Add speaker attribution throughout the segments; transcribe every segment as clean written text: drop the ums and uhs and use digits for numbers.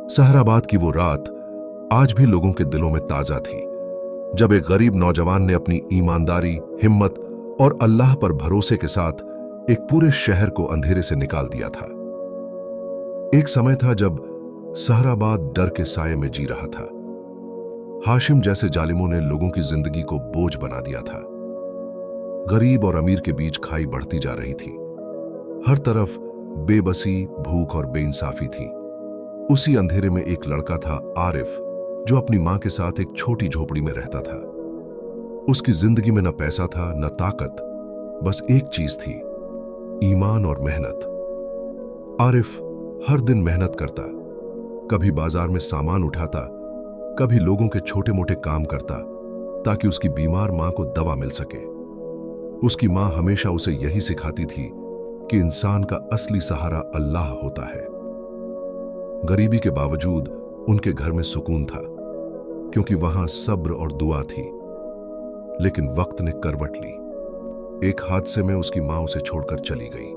Speaker 1: सहराबाद की वो रात आज भी लोगों के दिलों में ताजा थी, जब एक गरीब नौजवान ने अपनी ईमानदारी, हिम्मत और अल्लाह पर भरोसे के साथ एक पूरे शहर को अंधेरे से निकाल दिया था। एक समय था जब सहराबाद डर के साये में जी रहा था। हाशिम जैसे जालिमों ने लोगों की जिंदगी को बोझ बना दिया था। गरीब और अमीर के बीच खाई बढ़ती जा रही थी। हर तरफ बेबसी, भूख और बेइंसाफी थी। उसी अंधेरे में एक लड़का था, आरिफ, जो अपनी मां के साथ एक छोटी झोपड़ी में रहता था। उसकी जिंदगी में न पैसा था न ताकत, बस एक चीज थी, ईमान और मेहनत। आरिफ हर दिन मेहनत करता, कभी बाजार में सामान उठाता, कभी लोगों के छोटे मोटे काम करता, ताकि उसकी बीमार मां को दवा मिल सके। उसकी मां हमेशा उसे यही सिखाती थी कि इंसान का असली सहारा अल्लाह होता है। गरीबी के बावजूद उनके घर में सुकून था, क्योंकि वहां सब्र और दुआ थी। लेकिन वक्त ने करवट ली। एक हादसे में उसकी मां उसे छोड़कर चली गई।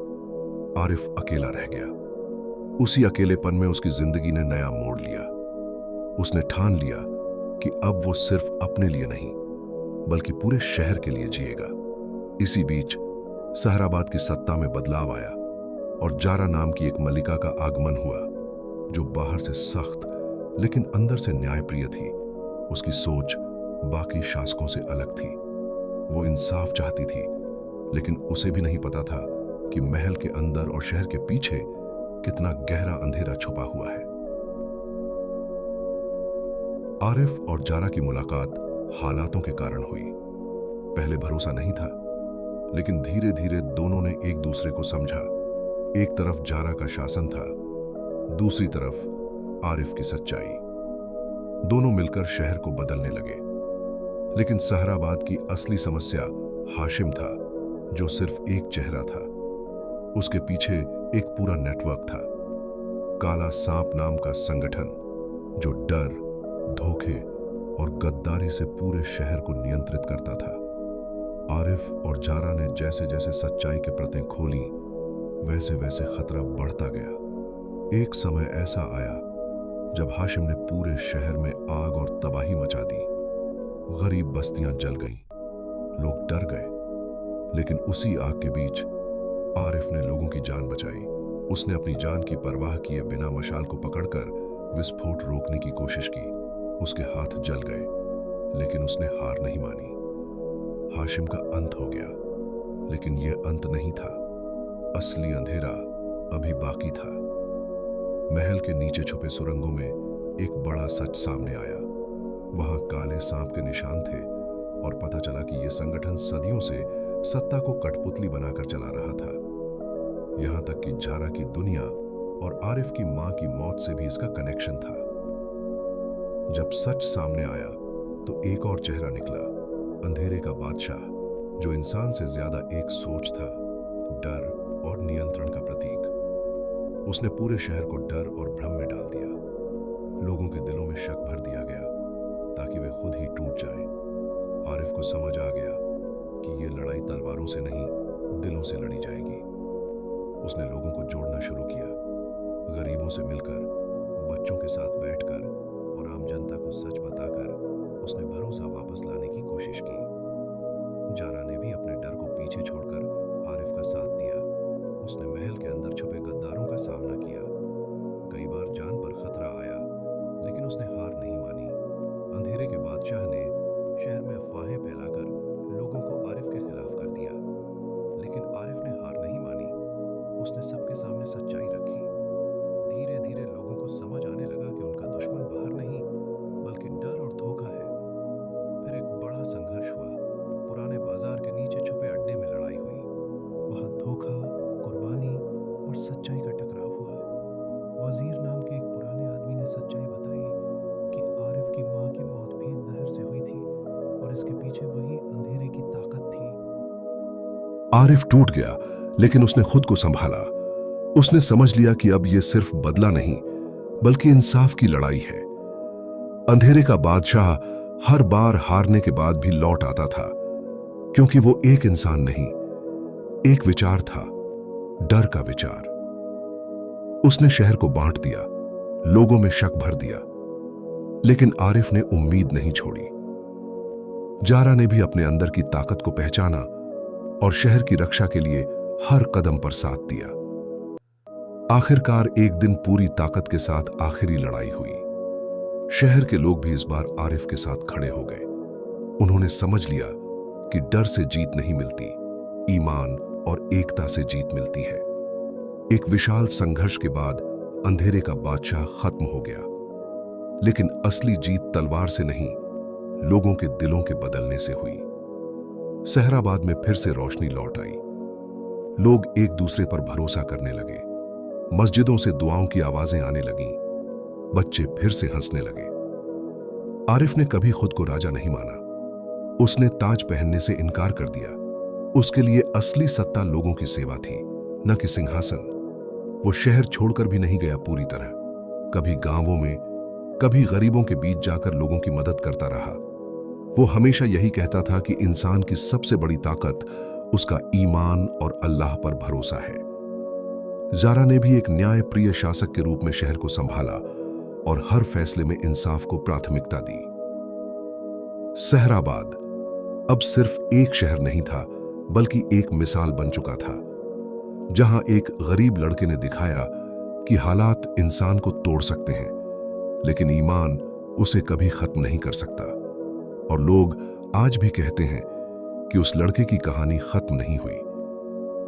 Speaker 1: आरिफ अकेला रह गया। उसी अकेलेपन में उसकी जिंदगी ने नया मोड़ लिया। उसने ठान लिया कि अब वो सिर्फ अपने लिए नहीं, बल्कि पूरे शहर के लिए जिएगा। इसी बीच सहराबाद की सत्ता में बदलाव आया और जारा नाम की एक मलिका का आगमन हुआ, जो बाहर से सख्त लेकिन अंदर से न्यायप्रिय थी। उसकी सोच बाकी शासकों से अलग थी। वो इंसाफ चाहती थी, लेकिन उसे भी नहीं पता था कि महल के अंदर और शहर के पीछे कितना गहरा अंधेरा छुपा हुआ है। आरिफ और जारा की मुलाकात हालातों के कारण हुई। पहले भरोसा नहीं था, लेकिन धीरे धीरे दोनों ने एक दूसरे को समझा। एक तरफ जारा का शासन था, दूसरी तरफ आरिफ की सच्चाई। दोनों मिलकर शहर को बदलने लगे। लेकिन सहराबाद की असली समस्या हाशिम था, जो सिर्फ एक चेहरा था। उसके पीछे एक पूरा नेटवर्क था, काला सांप नाम का संगठन, जो डर, धोखे और गद्दारी से पूरे शहर को नियंत्रित करता था। आरिफ और जारा ने जैसे जैसे सच्चाई के परतें खोली, वैसे वैसे खतरा बढ़ता गया। एक समय ऐसा आया जब हाशिम ने पूरे शहर में आग और तबाही मचा दी। गरीब बस्तियां जल गईं, लोग डर गए। लेकिन उसी आग के बीच आरिफ ने लोगों की जान बचाई। उसने अपनी जान की परवाह किए बिना मशाल को पकड़कर विस्फोट रोकने की कोशिश की। उसके हाथ जल गए, लेकिन उसने हार नहीं मानी। हाशिम का अंत हो गया, लेकिन यह अंत नहीं था। असली अंधेरा अभी बाकी था। महल के नीचे छुपे सुरंगों में एक बड़ा सच सामने आया। वहां काले सांप के निशान थे और पता चला कि यह संगठन सदियों से सत्ता को कठपुतली बनाकर चला रहा था। यहां तक कि जारा की दुनिया और आरिफ की मां की मौत से भी इसका कनेक्शन था। जब सच सामने आया तो एक और चेहरा निकला, अंधेरे का बादशाह, जो इंसान से ज्यादा एक सोच था, डर और नियंत्रण का प्रतीक। उसने पूरे शहर को डर और भ्रम में डाल दिया। लोगों के दिलों में शक भर दिया गया, ताकि वे खुद ही टूट जाएं। आरिफ को समझ आ गया कि ये लड़ाई तलवारों से नहीं, दिलों से लड़ी जाएगी। उसने लोगों को जोड़ना शुरू किया। गरीबों से मिलकर, बच्चों के साथ बैठकर और आम जनता को सच बताकर उसने भरोसा वापस लाने की कोशिश की। जारा ने भी अपने डर को पीछे छोड़कर आरिफ का साथ दिया। उसने महल के अंदर छुपे गद्दारों का सामना किया। कई बार जान पर खतरा आया, लेकिन उसने हार नहीं मानी। अंधेरे के बादशाह ने शहर में अफवाहें फैलाकर लोगों को आरिफ के खिलाफ कर दिया, लेकिन आरिफ ने हार नहीं मानी। उसने सबके सामने सच्चाई रखी। धीरे धीरे लोगों को समझ आने लगा कि उनका दुश्मन बाहर नहीं, बल्कि डर और धोखा है। फिर एक बड़ा संघर्ष हुआ। पुराने बाजार के नीचे छुपे अड्डे में लड़ाई हुई। वहां धोखा, कुर्बानी और सच्चाई का टकराव हुआ। वजीर नाम के एक पुराने आदमी ने सच्चाई बताई कि आरिफ की मां की मौत भी नहर से हुई थी और इसके पीछे वही अंधेरे की ताकत थी। आरिफ टूट गया, लेकिन उसने खुद को संभाला। उसने समझ लिया कि अब यह सिर्फ बदला नहीं, बल्कि इंसाफ की लड़ाई है। अंधेरे का बादशाह हर बार हारने के बाद भी लौट आता था, क्योंकि वो एक इंसान नहीं, एक विचार था, डर का विचार। उसने शहर को बांट दिया, लोगों में शक भर दिया। लेकिन आरिफ ने उम्मीद नहीं छोड़ी। जारा ने भी अपने अंदर की ताकत को पहचाना और शहर की रक्षा के लिए हर कदम पर साथ दिया। आखिरकार एक दिन पूरी ताकत के साथ आखिरी लड़ाई हुई। शहर के लोग भी इस बार आरिफ के साथ खड़े हो गए। उन्होंने समझ लिया कि डर से जीत नहीं मिलती, ईमान और एकता से जीत मिलती है। एक विशाल संघर्ष के बाद अंधेरे का बादशाह खत्म हो गया। लेकिन असली जीत तलवार से नहीं, लोगों के दिलों के बदलने से हुई। सहराबाद में फिर से रोशनी लौट आई। लोग एक दूसरे पर भरोसा करने लगे। मस्जिदों से दुआओं की आवाजें आने लगीं। बच्चे फिर से हंसने लगे। आरिफ ने कभी खुद को राजा नहीं माना। उसने ताज पहनने से इनकार कर दिया। उसके लिए असली सत्ता लोगों की सेवा थी, न कि सिंहासन। वो शहर छोड़कर भी नहीं गया पूरी तरह। कभी गांवों में, कभी गरीबों के बीच जाकर लोगों की मदद करता रहा। वो हमेशा यही कहता था कि इंसान की सबसे बड़ी ताकत उसका ईमान और अल्लाह पर भरोसा है। जारा ने भी एक न्यायप्रिय शासक के रूप में शहर को संभाला और हर फैसले में इंसाफ को प्राथमिकता दी। सहराबाद अब सिर्फ एक शहर नहीं था, बल्कि एक मिसाल बन चुका था, जहां एक गरीब लड़के ने दिखाया कि हालात इंसान को तोड़ सकते हैं, लेकिन ईमान उसे कभी खत्म नहीं कर सकता। और लोग आज भी कहते हैं कि उस लड़के की कहानी खत्म नहीं हुई,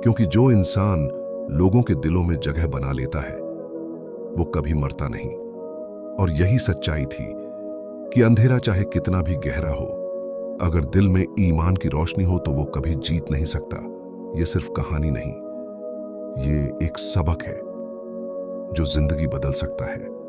Speaker 1: क्योंकि जो इंसान लोगों के दिलों में जगह बना लेता है वो कभी मरता नहीं। और यही सच्चाई थी कि अंधेरा चाहे कितना भी गहरा हो, अगर दिल में ईमान की रोशनी हो तो वो कभी जीत नहीं सकता। ये सिर्फ कहानी नहीं, ये एक सबक है जो जिंदगी बदल सकता है।